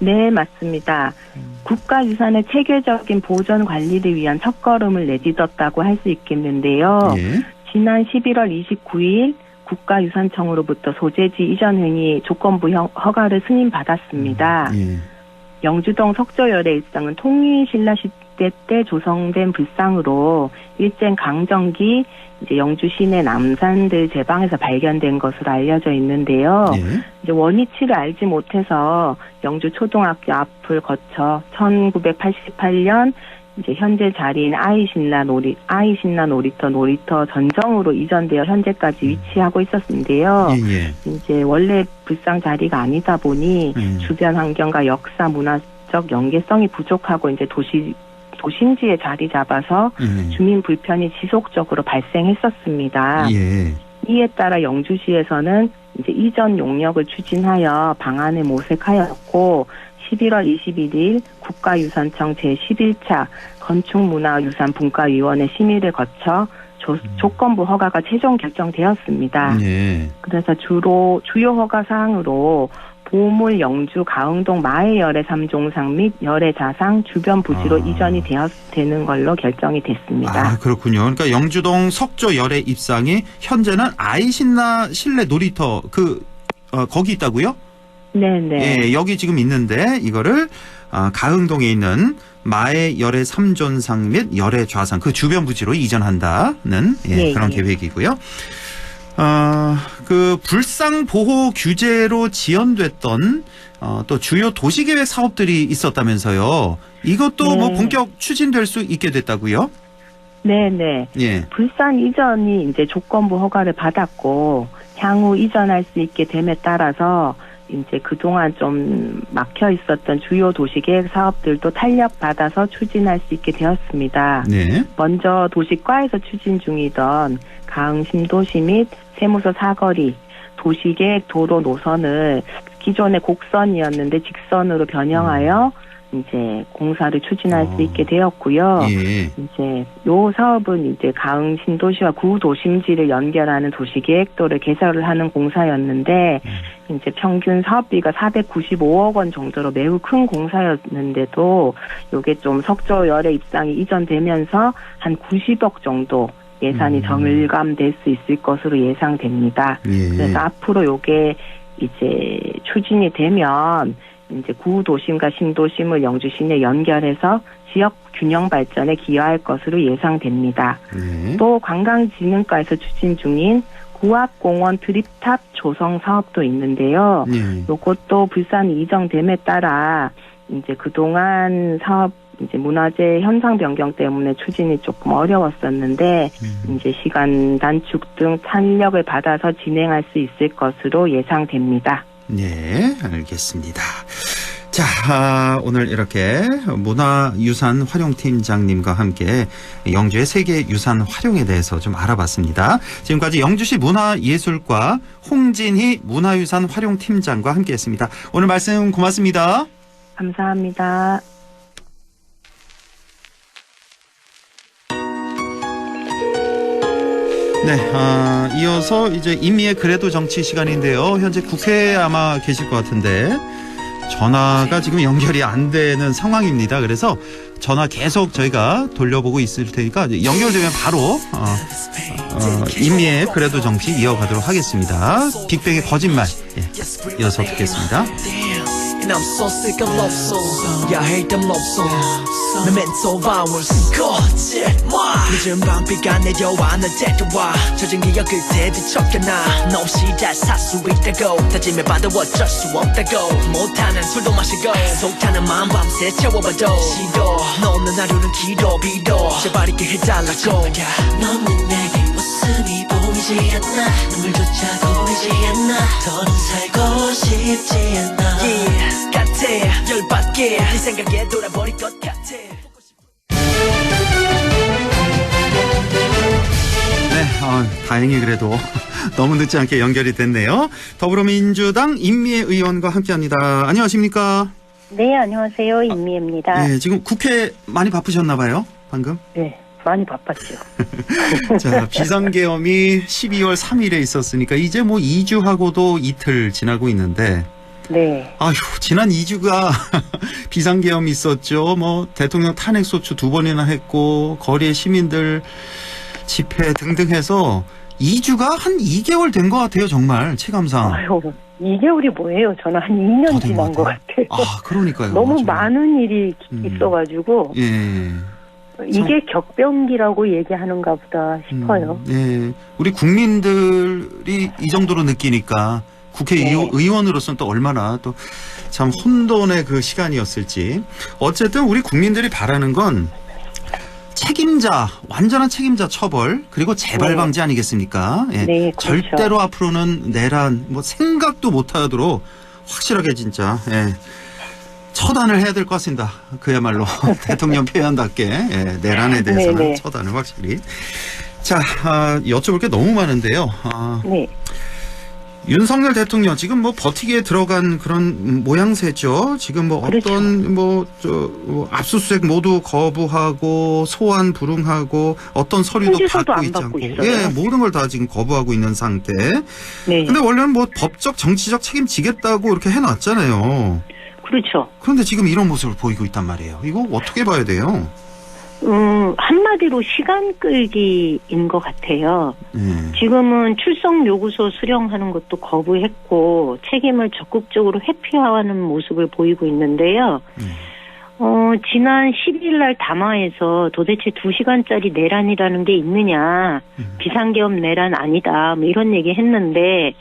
네, 맞습니다. 국가유산의 체계적인 보존 관리를 위한 첫걸음을 내딛었다고 할 수 있겠는데요. 예. 지난 11월 29일 국가유산청으로부터 소재지 이전 행위 조건부 허가를 승인받았습니다. 예. 영주동 석조열의 일상은 통일신라 시대 때 조성된 불상으로 일제 강점기 이제 영주 시내 남산들 제방에서 발견된 것으로 알려져 있는데요. 이제 원위치를 알지 못해서 영주 초등학교 앞을 거쳐 1988년 이제 현재 자리인 아이신라 놀이터 전정으로 이전되어 현재까지 위치하고 있었는데요. 이제 원래 불상 자리가 아니다 보니 주변 환경과 역사 문화적 연계성이 부족하고 이제 도심지에 자리 잡아서 주민 불편이 지속적으로 발생했었습니다. 이에 따라 영주시에서는 이제 이전 용역을 추진하여 방안을 모색하였고 11월 21일 국가유산청 제11차 건축문화유산분과위원회 심의를 거쳐 조건부 허가가 최종 결정되었습니다. 그래서 주요 허가 사항으로 보물 영주 가흥동 마의 열애 3종상 및 열애 자상 주변 부지로 이전이 되는 걸로 결정이 됐습니다. 아, 그렇군요. 그러니까 영주동 석조 열애 입상이 현재는 아이신라 실내 놀이터 거기 있다고요? 네네. 예, 여기 지금 있는데 이거를 가흥동에 있는 마의 열애 3존상 및 열애 좌상 그 주변 부지로 이전한다는 그런 계획이고요. 그 불상 보호 규제로 지연됐던 또 주요 도시계획 사업들이 있었다면서요. 이것도 뭐 본격 추진될 수 있게 됐다고요? 네네. 불상 이전이 이제 조건부 허가를 받았고 향후 이전할 수 있게 됨에 따라서 이제 그동안 좀 막혀 있었던 주요 도시계획 사업들도 탄력받아서 추진할 수 있게 되었습니다. 먼저 도시과에서 추진 중이던 가흥 신도시 및 세무서 사거리 도시계획 도로 노선을 기존의 곡선이었는데 직선으로 변형하여 이제 공사를 추진할 수 있게 되었고요. 이제 요 사업은 이제 가흥 신도시와 구도심지를 연결하는 도시계획도를 개설을 하는 공사였는데 이제 평균 사업비가 495억 원 정도로 매우 큰 공사였는데도 요게 좀 석조 열애 입상이 이전되면서 한 90억 정도 예산이 절감될 수 있을 것으로 예상됩니다. 그래서 앞으로 요게 이제 추진이 되면 이제 구도심과 신도심을 영주 시내 연결해서 지역 균형 발전에 기여할 것으로 예상됩니다. 또 관광진흥과에서 추진 중인 구압공원 드립탑 조성 사업도 있는데요. 요것도 불산 이전됨에 따라 이제 그동안 사업 이제 문화재 현상 변경 때문에 추진이 조금 어려웠었는데 이제 시간 단축 등 탄력을 받아서 진행할 수 있을 것으로 예상됩니다. 네, 알겠습니다. 자, 오늘 이렇게 문화유산 활용팀장님과 함께 영주의 세계유산 활용에 대해서 좀 알아봤습니다. 지금까지 영주시 문화예술과 홍진희 문화유산 활용팀장과 함께했습니다. 오늘 말씀 고맙습니다. 감사합니다. 네, 이어서 이제 임미의 그래도 정치 시간인데요. 현재 국회에 아마 계실 것 같은데 전화가 지금 연결이 안 되는 상황입니다. 그래서 전화 계속 저희가 돌려보고 있을 테니까 연결되면 바로 임미의 그래도 정치 이어가도록 하겠습니다. 빅뱅의 거짓말 이어서 듣겠습니다. And I'm so sick of love songs. Yeah, I hate them love songs. The mental violence. 거짓말. 늦은 밤비가 내려와 널 데려와 젖은 기억 그때 뒤척여놔. 너 없이 잘 살 수 있다고 다짐해봐도 어쩔 수 없다고 못하는 술도 마시고 속타는 마음 밤새 채워봐도 싫어. 너 없는 하루는 길어 빌어 제발 있게 해달라고. 너는 내게 웃음이 보이지 않나 눈물조차 보이지 않나 더는 살고 싶지 않아. 같아 열받게 네 생각에 돌아버릴 것 같아. 네, 다행히 그래도 너무 늦지 않게 연결이 됐네요. 더불어민주당 임미애 의원과 함께합니다. 안녕하십니까? 네, 안녕하세요. 임미애입니다. 네, 지금 국회 많이 바쁘셨나 봐요, 방금? 네, 많이 바빴죠. 자, 비상계엄이 12월 3일에 있었으니까 이제 뭐 2주하고도 이틀 지나고 있는데 네. 아휴, 지난 2주가 비상계엄이 있었죠. 뭐 대통령 탄핵소추 2번이나 했고 거리의 시민들 집회 등등 해서 2주가 한 2개월 된 것 같아요, 정말 체감상. 아유, 2개월이 뭐예요? 저는 한 2년 지난 것 같아요. 아, 그러니까요. 너무 맞아요. 많은 일이 있어가지고 예. 이게 격변기라고 얘기하는가 보다 싶어요. 예. 우리 국민들이 이 정도로 느끼니까 국회의원으로서는 또 얼마나 또 참 혼돈의 그 시간이었을지. 어쨌든 우리 국민들이 바라는 건 책임자, 완전한 책임자 처벌, 그리고 재발 방지 아니겠습니까? 예. 네, 그렇죠. 절대로 앞으로는 내란, 생각도 못하도록 확실하게 진짜, 처단을 해야 될 것 같습니다. 그야말로 대통령 표현답게, 내란에 대해서는 네네. 처단을 확실히. 자, 여쭤볼 게 너무 많은데요. 네. 윤석열 대통령 지금 버티기에 들어간 그런 모양새죠. 지금 그렇죠. 어떤 압수수색 모두 거부하고 소환 불응하고 어떤 서류도 통지서도 받고 안 있지 받고 않고 있어요. 모든 걸 다 지금 거부하고 있는 상태. 네. 근데 원래는 법적 정치적 책임지겠다고 이렇게 해놨잖아요. 그렇죠. 그런데 지금 이런 모습을 보이고 있단 말이에요. 이거 어떻게 봐야 돼요? 한마디로 시간 끌기인 것 같아요. 지금은 출석 요구서 수령하는 것도 거부했고 책임을 적극적으로 회피하는 모습을 보이고 있는데요. 지난 12일 날 담화에서 도대체 2시간짜리 내란이라는 게 있느냐, 비상계엄 내란 아니다, 이런 얘기 했는데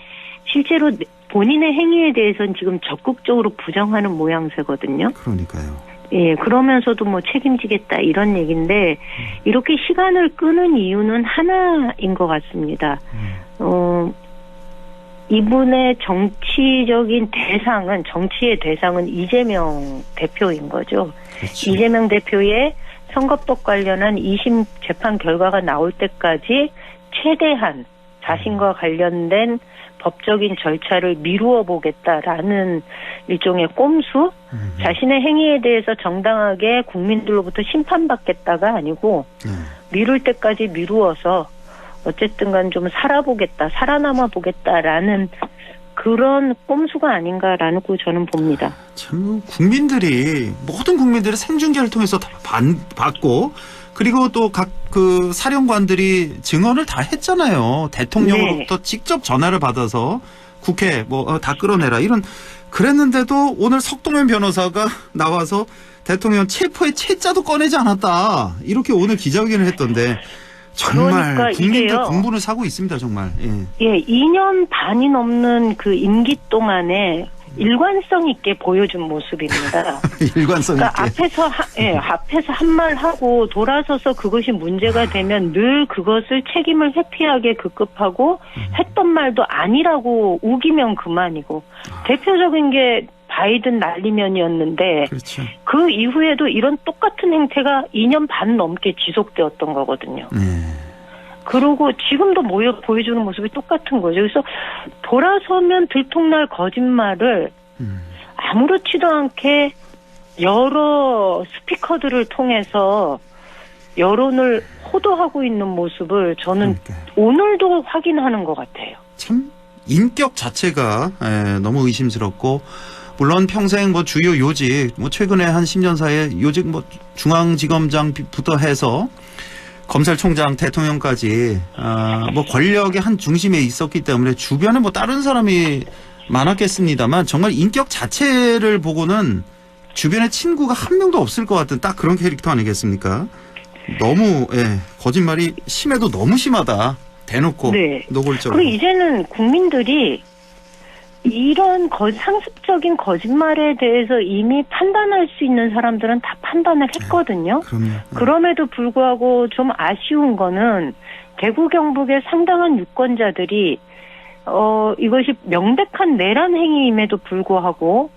실제로 본인의 행위에 대해서는 지금 적극적으로 부정하는 모양새거든요. 그러니까요. 예, 그러면서도 책임지겠다 이런 얘기인데 이렇게 시간을 끄는 이유는 하나인 것 같습니다. 이분의 정치적인 대상은, 정치의 대상은 이재명 대표인 거죠. 그렇지. 이재명 대표의 선거법 관련한 2심 재판 결과가 나올 때까지 최대한 자신과 관련된 법적인 절차를 미루어 보겠다라는 일종의 꼼수, 자신의 행위에 대해서 정당하게 국민들로부터 심판받겠다가 아니고 미룰 때까지 미루어서 어쨌든 간 좀 살아보겠다, 살아남아 보겠다라는 그런 꼼수가 아닌가라는 거 저는 봅니다. 참 모든 국민들이 생중계를 통해서 다 받고 그리고 또 각 그 사령관들이 증언을 다 했잖아요. 대통령으로부터 직접 전화를 받아서 국회 다 끌어내라 이런 그랬는데도 오늘 석동현 변호사가 나와서 대통령 체포의 채자도 꺼내지 않았다. 이렇게 오늘 기자회견을 했던데 정말 그러니까 국민들 이게요. 공분을 사고 있습니다. 정말. 예, 2년 반이 넘는 그 임기 동안에 일관성 있게 보여준 모습입니다. 일관성 있게. 그러니까 앞에서 한 말 하고 돌아서서 그것이 문제가 되면 늘 그것을 책임을 회피하게 급급하고 했던 말도 아니라고 우기면 그만이고 대표적인 게 바이든 날리면이었는데 그렇죠. 그 이후에도 이런 똑같은 행태가 2년 반 넘게 지속되었던 거거든요. 그리고 지금도 보여주는 모습이 똑같은 거죠. 그래서 돌아서면 들통날 거짓말을 아무렇지도 않게 여러 스피커들을 통해서 여론을 호도하고 있는 모습을 저는 오늘도 확인하는 것 같아요. 참 인격 자체가 너무 의심스럽고 물론 평생 주요 요직 최근에 한 10년 사이에 요직 중앙지검장부터 해서 검찰총장, 대통령까지 권력의 한 중심에 있었기 때문에 주변에 다른 사람이 많았겠습니다만 정말 인격 자체를 보고는 주변에 친구가 한 명도 없을 것 같은 딱 그런 캐릭터 아니겠습니까? 너무 거짓말이 심해도 너무 심하다. 대놓고 노골적으로. 그리고 이제는 국민들이 이런 상습적인 거짓말에 대해서 이미 판단할 수 있는 사람들은 다 판단을 했거든요. 그럼에도 불구하고 좀 아쉬운 거는 대구 경북의 상당한 유권자들이 이것이 명백한 내란 행위임에도 불구하고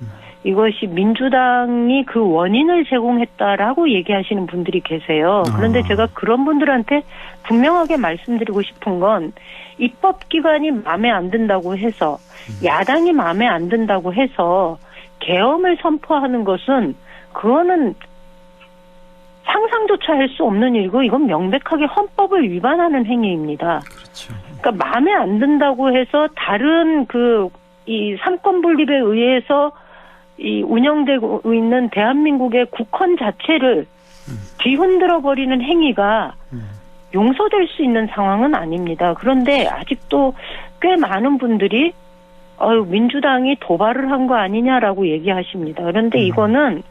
이것이 민주당이 그 원인을 제공했다라고 얘기하시는 분들이 계세요. 그런데 제가 그런 분들한테 분명하게 말씀드리고 싶은 건 입법기관이 마음에 안 든다고 해서 야당이 마음에 안 든다고 해서 계엄을 선포하는 것은 그거는 상상조차 할 수 없는 일이고 이건 명백하게 헌법을 위반하는 행위입니다. 그렇죠. 그러니까 마음에 안 든다고 해서 다른 이 삼권 분립에 의해서 이 운영되고 있는 대한민국의 국헌 자체를 뒤흔들어 버리는 행위가 용서될 수 있는 상황은 아닙니다. 그런데 아직도 꽤 많은 분들이 민주당이 도발을 한 거 아니냐라고 얘기하십니다. 그런데 이거는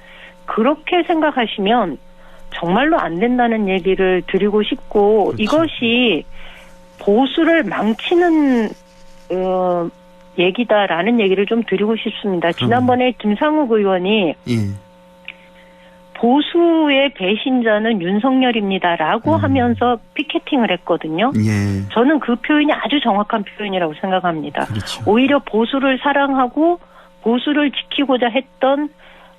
그렇게 생각하시면 정말로 안 된다는 얘기를 드리고 싶고, 그렇죠. 이것이 보수를 망치는 얘기다라는 얘기를 좀 드리고 싶습니다. 지난번에 김상욱 의원이 보수의 배신자는 윤석열입니다라고 하면서 피켓팅을 했거든요. 저는 그 표현이 아주 정확한 표현이라고 생각합니다. 그렇죠. 오히려 보수를 사랑하고 보수를 지키고자 했던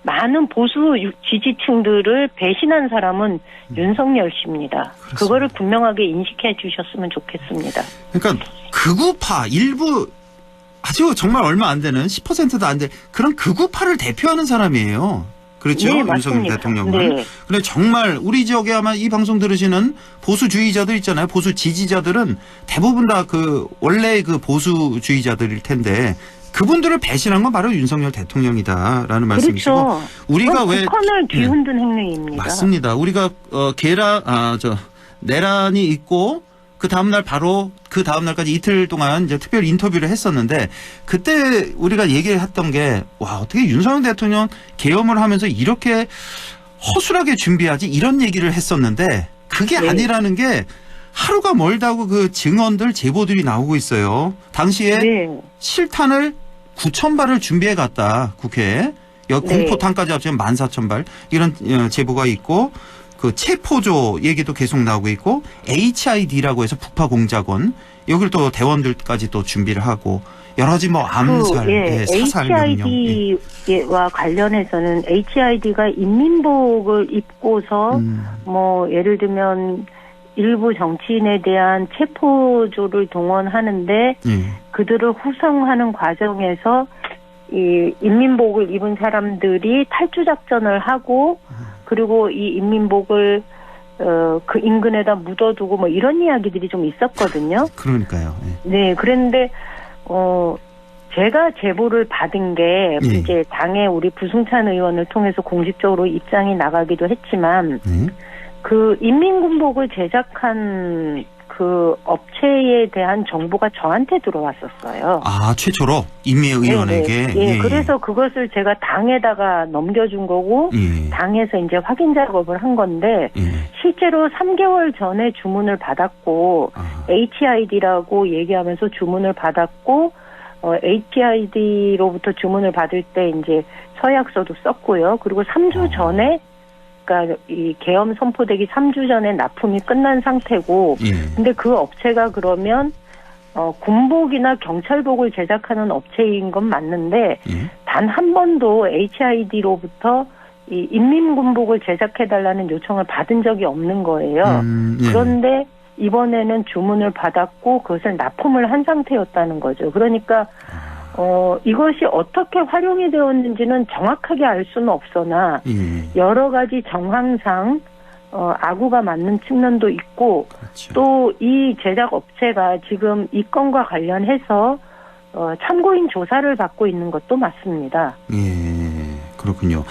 많은 보수 지지층들을 배신한 사람은 윤석열 씨입니다. 그렇습니다. 그거를 분명하게 인식해 주셨으면 좋겠습니다. 그러니까 극우파 일부 아주 정말 얼마 안 되는 10%도 안 돼 그런 극우파를 대표하는 사람이에요. 그렇죠? 네, 윤석열 대통령은. 네. 근데 정말 우리 지역에 아마 이 방송 들으시는 보수주의자들 있잖아요. 보수 지지자들은 대부분 다 그 원래 그 보수주의자들일 텐데 그분들을 배신한 건 바로 윤석열 대통령이다라는 말씀이시고, 그렇죠. 우리가 왜 북한을 뒤흔든 행위입니다. 맞습니다. 우리가 내란이 있고 그 다음날 바로 그 다음날까지 이틀 동안 이제 특별 인터뷰를 했었는데, 그때 우리가 얘기했던 게 와, 어떻게 윤석열 대통령 계엄을 하면서 이렇게 허술하게 준비하지, 이런 얘기를 했었는데 그게 아니라는 게 하루가 멀다고 그 증언들 제보들이 나오고 있어요. 당시에 실탄을 9,000발을 준비해 갔다, 국회에. 공포탄까지 합치면 14,000발 이런 제보가 있고, 그 체포조 얘기도 계속 나오고 있고, HID라고 해서 북파 공작원, 여기를 또 대원들까지 또 준비를 하고, 여러 가지 뭐 암살, 사살 명령. HID와 관련해서는 HID가 인민복을 입고서 뭐 예를 들면 일부 정치인에 대한 체포조를 동원하는데 그들을 후송하는 과정에서 이 인민복을 입은 사람들이 탈주 작전을 하고, 그리고 이 인민복을 그 인근에다 묻어두고 뭐 이런 이야기들이 좀 있었거든요. 그러니까요. 네, 그런데 제가 제보를 받은 게 이제 당의 우리 부승찬 의원을 통해서 공식적으로 입장이 나가기도 했지만 그 인민군복을 제작한 그 업체에 대한 정보가 저한테 들어왔었어요. 아, 최초로 임미 의원에게. 예, 그래서 그것을 제가 당에다가 넘겨준 거고 당에서 이제 확인 작업을 한 건데 실제로 3개월 전에 주문을 받았고 HID라고 얘기하면서 주문을 받았고 HID로부터 주문을 받을 때 이제 서약서도 썼고요. 그리고 3주 전에, 그러니까 이 계엄 선포되기 3주 전에 납품이 끝난 상태고, 근데 그 업체가 그러면 군복이나 경찰복을 제작하는 업체인 건 맞는데 단 한 번도 HID로부터 이 인민군복을 제작해달라는 요청을 받은 적이 없는 거예요. 그런데 이번에는 주문을 받았고 그것을 납품을 한 상태였다는 거죠. 그러니까 이것이 어떻게 활용이 되었는지는 정확하게 알 수는 없으나 여러 가지 정황상 악우가 맞는 측면도 있고, 또 이 제작 업체가 지금 이 건과 관련해서 참고인 조사를 받고 있는 것도 맞습니다. 그렇군요.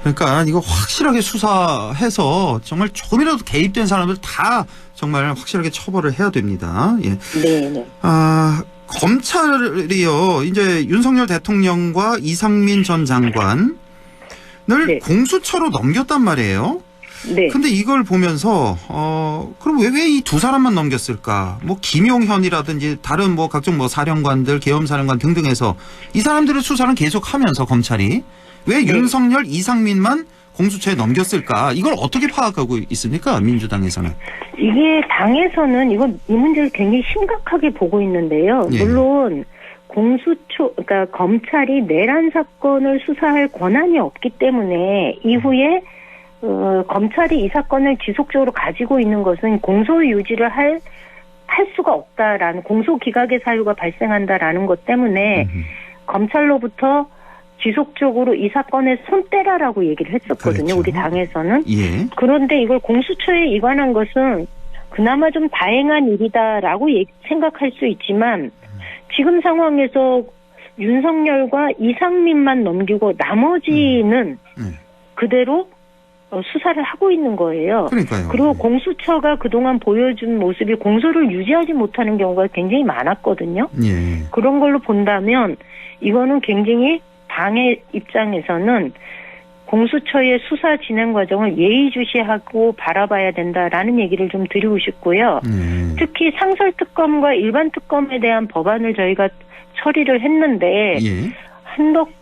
그러니까 이거 확실하게 수사해서 정말 조금이라도 개입된 사람들 다 정말 확실하게 처벌을 해야 됩니다. 네. 검찰이요, 이제 윤석열 대통령과 이상민 전 장관을 공수처로 넘겼단 말이에요. 근데 이걸 보면서 그럼 왜 이 두 사람만 넘겼을까? 뭐 김용현이라든지 다른 뭐 각종 뭐 사령관들, 계엄사령관 등등해서 이 사람들의 수사는 계속하면서 검찰이 왜 윤석열, 이상민만 공수처에 넘겼을까? 이걸 어떻게 파악하고 있습니까? 민주당에서는. 이게 당에서는 이 문제를 굉장히 심각하게 보고 있는데요. 물론 그러니까 검찰이 내란 사건을 수사할 권한이 없기 때문에 이후에 검찰이 이 사건을 지속적으로 가지고 있는 것은 공소 유지를 할 수가 없다라는, 공소 기각의 사유가 발생한다라는 것 때문에 검찰로부터 지속적으로 이 사건에 손 떼라라고 얘기를 했었거든요. 우리 당에서는. 그런데 이걸 공수처에 이관한 것은 그나마 좀 다행한 일이다라고 생각할 수 있지만, 지금 상황에서 윤석열과 이상민만 넘기고 나머지는 그대로 수사를 하고 있는 거예요. 그러니까요. 그리고 공수처가 그동안 보여준 모습이 공소를 유지하지 못하는 경우가 굉장히 많았거든요. 예. 그런 걸로 본다면 이거는 굉장히 당의 입장에서는 공수처의 수사 진행 과정을 예의주시하고 바라봐야 된다라는 얘기를 좀 드리고 싶고요. 특히 상설특검과 일반특검에 대한 법안을 저희가 처리를 했는데 예. 한덕수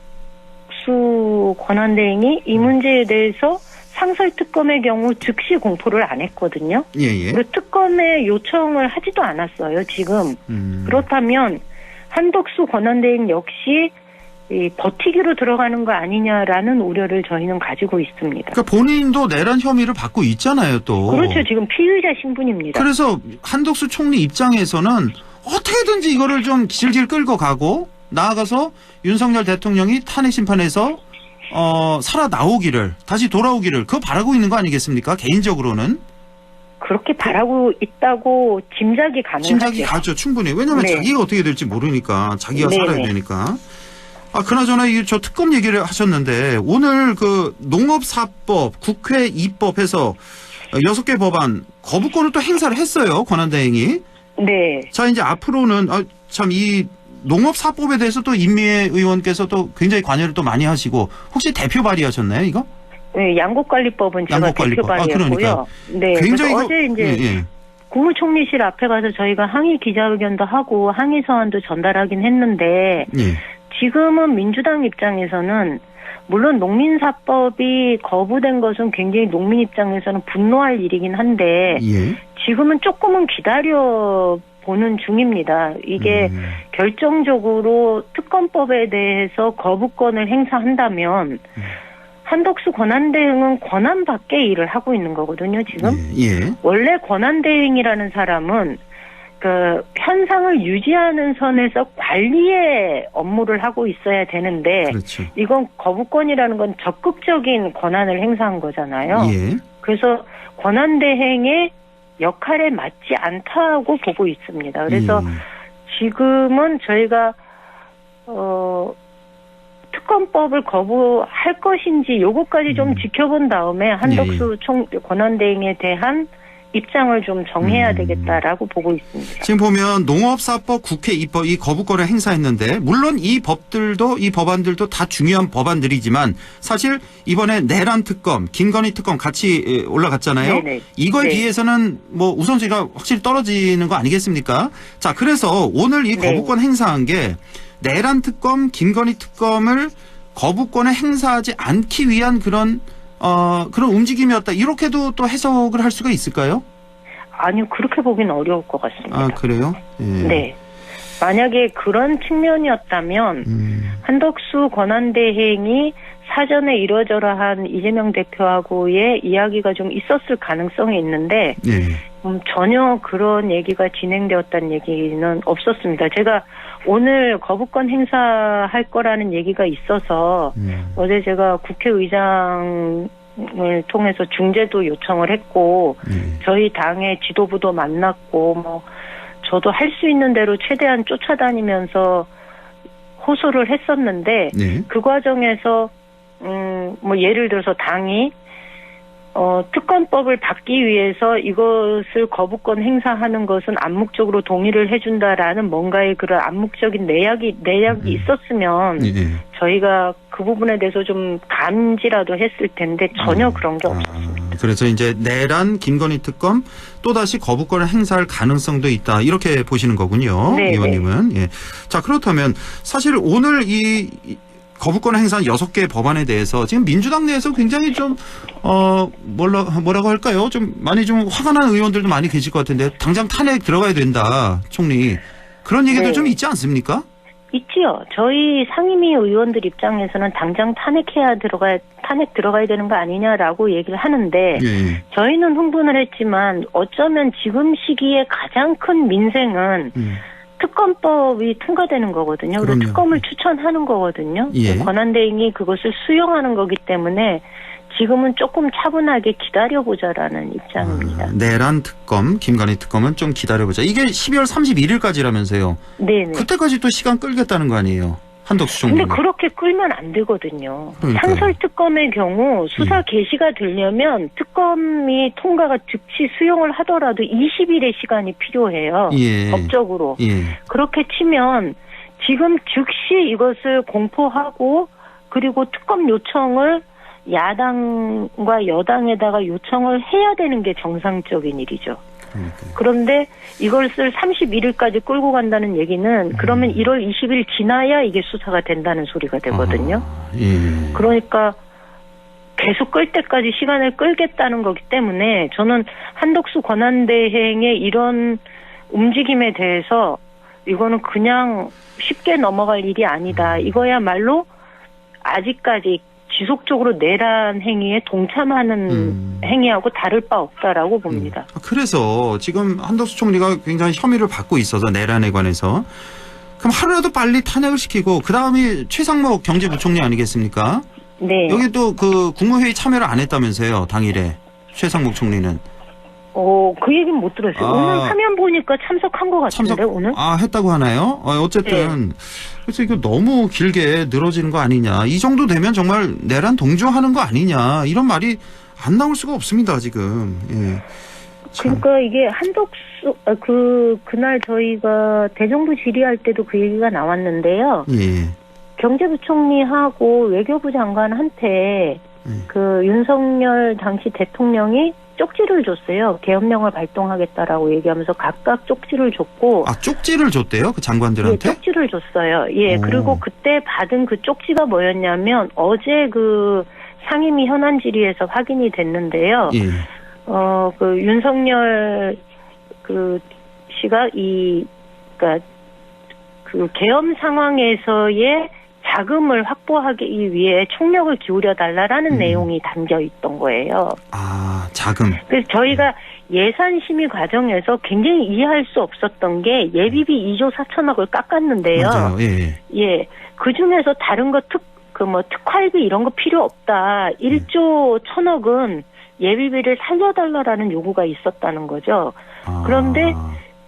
권한대행이 이 문제에 대해서 상설특검의 경우 즉시 공포를 안 했거든요. 예. 그리고 특검에 요청을 하지도 않았어요, 지금. 그렇다면 한덕수 권한대행 역시 버티기로 들어가는 거 아니냐라는 우려를 저희는 가지고 있습니다. 그러니까 본인도 내란 혐의를 받고 있잖아요, 또. 그렇죠. 지금 피의자 신분입니다. 그래서 한덕수 총리 입장에서는 어떻게든지 이거를 좀 질질 끌고 가고 나아가서 윤석열 대통령이 탄핵 심판에서 살아나오기를, 다시 돌아오기를 그거 바라고 있는 거 아니겠습니까? 개인적으로는. 그렇게 바라고 있다고 짐작이 가능하죠. 짐작이 가죠, 충분히. 왜냐하면 네. 자기가 어떻게 될지 모르니까, 자기가 네네. 살아야 되니까. 그나저나 저 특검 얘기를 하셨는데 오늘 그 농업사법, 국회 입법해서 6개 법안 거부권을 또 행사를 했어요, 권한대행이. 네. 자, 이제 앞으로는 참 이 농업사법에 대해서 또 임미애 의원께서 또 굉장히 관여를 또 많이 하시고 혹시 대표 발의하셨나요, 이거? 네, 양곡관리법은 제가 대표 발의했고요. 그러니까. 네, 굉장히 어제 이제 국무총리실 앞에 가서 저희가 항의 기자회견도 하고 항의 서한도 전달하긴 했는데 지금은 민주당 입장에서는 물론 농민사법이 거부된 것은 굉장히 농민 입장에서는 분노할 일이긴 한데 지금은 조금은 기다려보는 중입니다. 이게 결정적으로 특검법에 대해서 거부권을 행사한다면 한덕수 권한대행은 권한 밖의 일을 하고 있는 거거든요, 지금. 원래 권한대행이라는 사람은 그 현상을 유지하는 선에서 관리의 업무를 하고 있어야 되는데 그렇죠. 이건 거부권이라는 건 적극적인 권한을 행사한 거잖아요. 그래서 권한대행의 역할에 맞지 않다고 보고 있습니다. 그래서 지금은 저희가 특검법을 거부할 것인지 요것까지 좀 지켜본 다음에 한덕수 권한대행에 대한 입장을 좀 정해야 되겠다라고 보고 있습니다. 지금 보면 농업사법, 국회 입법 이 거부권을 행사했는데 물론 이 법안들도 다 중요한 법안들이지만 사실 이번에 내란 특검, 김건희 특검 같이 올라갔잖아요. 네네. 이거에 비해서는 뭐 우선순위가 확실히 떨어지는 거 아니겠습니까? 자, 그래서 오늘 이 거부권 행사한 게 내란 특검, 김건희 특검을 거부권에 행사하지 않기 위한 그런 움직임이었다. 이렇게도 또 해석을 할 수가 있을까요? 아니요, 그렇게 보기는 어려울 것 같습니다. 그래요? 네. 만약에 그런 측면이었다면 한덕수 권한대행이 사전에 이러저러한 이재명 대표하고의 이야기가 좀 있었을 가능성이 있는데 전혀 그런 얘기가 진행되었다는 얘기는 없었습니다. 제가 오늘 거부권 행사할 거라는 얘기가 있어서 어제 제가 국회의장을 통해서 중재도 요청을 했고 저희 당의 지도부도 만났고 뭐 저도 할 수 있는 대로 최대한 쫓아다니면서 호소를 했었는데 그 과정에서 뭐 예를 들어서 당이 특검법을 받기 위해서 이것을 거부권 행사하는 것은 암묵적으로 동의를 해준다라는 뭔가의 그런 암묵적인 내역이 있었으면 저희가 그 부분에 대해서 좀 감지라도 했을 텐데 전혀 그런 게 없었습니다. 그래서 이제 내란 김건희 특검 또다시 거부권을 행사할 가능성도 있다. 이렇게 보시는 거군요. 의원님은. 자, 그렇다면 사실 오늘 이 거부권 행사한 6개의 법안에 대해서 지금 민주당 내에서 굉장히 좀 뭐라고 할까요? 좀 많이 좀 화가 나는 의원들도 많이 계실 것 같은데 당장 탄핵 들어가야 된다, 총리. 그런 얘기도 좀 있지 않습니까? 있지요. 저희 상임위 의원들 입장에서는 당장 탄핵 들어가야 되는 거 아니냐라고 얘기를 하는데 저희는 흥분을 했지만 어쩌면 지금 시기에 가장 큰 민생은 특검법이 통과되는 거거든요. 그리고 특검을 추천하는 거거든요. 권한대행이 그것을 수용하는 거기 때문에 지금은 조금 차분하게 기다려보자라는 입장입니다. 내란 특검, 김건희 특검은 좀 기다려보자. 이게 12월 31일까지라면서요. 네네. 그때까지 또 시간 끌겠다는 거 아니에요? 한덕수 총리. 근데 그렇게 끌면 안 되거든요. 그러니까요. 상설특검의 경우 수사 개시가 되려면 특검이 통과가 즉시 수용을 하더라도 20일의 시간이 필요해요. 예. 법적으로. 예. 그렇게 치면 지금 즉시 이것을 공포하고 그리고 특검 요청을 야당과 여당에다가 요청을 해야 되는 게 정상적인 일이죠. 그런데 이것을 31일까지 끌고 간다는 얘기는 그러면 1월 20일 지나야 이게 수사가 된다는 소리가 되거든요. 예. 그러니까 계속 끌 때까지 시간을 끌겠다는 거기 때문에 저는 한덕수 권한대행의 이런 움직임에 대해서 이거는 그냥 쉽게 넘어갈 일이 아니다. 이거야말로 아직까지 지속적으로 내란 행위에 동참하는 행위하고 다를 바 없다라고 봅니다. 그래서 지금 한덕수 총리가 굉장히 혐의를 받고 있어서 내란에 관해서 그럼 하루라도 빨리 탄핵을 시키고 그 다음이 최상목 경제부총리 아니겠습니까? 네. 여기 또 그 국무회의 참여를 안 했다면서요, 당일에 최상목 총리는. 그 얘기는 못 들었어요. 오늘 화면 보니까 참석한 것 같은데 오늘? 했다고 하나요? 어쨌든 네. 그래서 이거 너무 길게 늘어지는 거 아니냐. 이 정도 되면 정말 내란 동조하는 거 아니냐. 이런 말이 안 나올 수가 없습니다, 지금. 예. 그러니까 이게 한덕수 그날 저희가 대정부 질의할 때도 그 얘기가 나왔는데요. 예. 경제부총리하고 외교부 장관한테 그 윤석열 당시 대통령이 쪽지를 줬어요. 계엄령을 발동하겠다라고 얘기하면서 각각 쪽지를 줬고. 쪽지를 줬대요? 그 장관들한테? 예, 쪽지를 줬어요. 예, 그리고 그때 받은 그 쪽지가 뭐였냐면 어제 그 상임위 현안 질의에서 확인이 됐는데요. 예. 그 윤석열 그 씨가 그러니까 그 계엄 상황에서의 자금을 확보하기 위해 총력을 기울여 달라라는 내용이 담겨 있던 거예요. 자금. 그래서 저희가 예산 심의 과정에서 굉장히 이해할 수 없었던 게 예비비 2조 4천억을 깎았는데요. 맞아요. 예. 예. 그 중에서 다른 거 특활비 이런 거 필요 없다. 1조 1천억은 예비비를 살려달라라는 요구가 있었다는 거죠. 그런데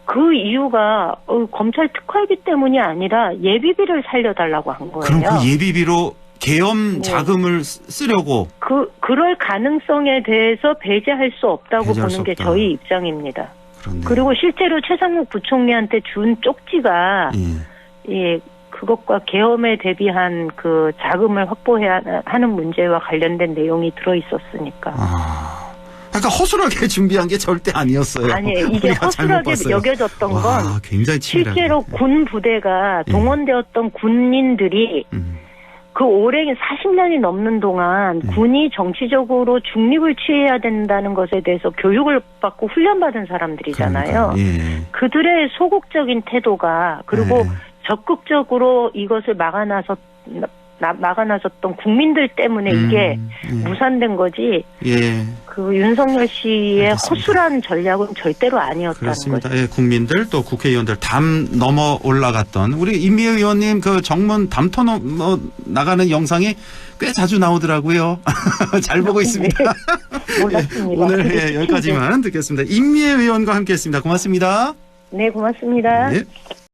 그 이유가 검찰 특활비 때문이 아니라 예비비를 살려달라고 한 거예요. 그럼 그 예비비로 계엄 자금을 쓰려고? 그럴 가능성에 대해서 배제할 수 없다고 보는 게 저희 입장입니다. 그렇네요. 그리고 실제로 최상목 부총리한테 준 쪽지가 예, 그것과 계엄에 대비한 그 자금을 확보해야 하는 문제와 관련된 내용이 들어 있었으니까. 그러니까 허술하게 준비한 게 절대 아니었어요. 아니에요. 이게 허술하게 여겨졌던 건 굉장히 실제로 군 부대가 동원되었던 군인들이 그 오랜 40년이 넘는 동안 군이 정치적으로 중립을 취해야 된다는 것에 대해서 교육을 받고 훈련받은 사람들이잖아요. 그들의 소극적인 태도가 그리고 적극적으로 이것을 막아나섰던 국민들 때문에 이게 무산된 거지. 그 윤석열 씨의 허술한 전략은 절대로 아니었다는 그렇습니다. 거죠. 예, 국민들 또 국회의원들 담 넘어 올라갔던 우리 임미애 의원님 그 정문 담터 넘어 나가는 영상이 꽤 자주 나오더라고요. 잘 보고 있습니다. 몰랐습니다. 오늘 여기까지만 듣겠습니다. 임미애 의원과 함께했습니다. 고맙습니다. 네, 고맙습니다. 네.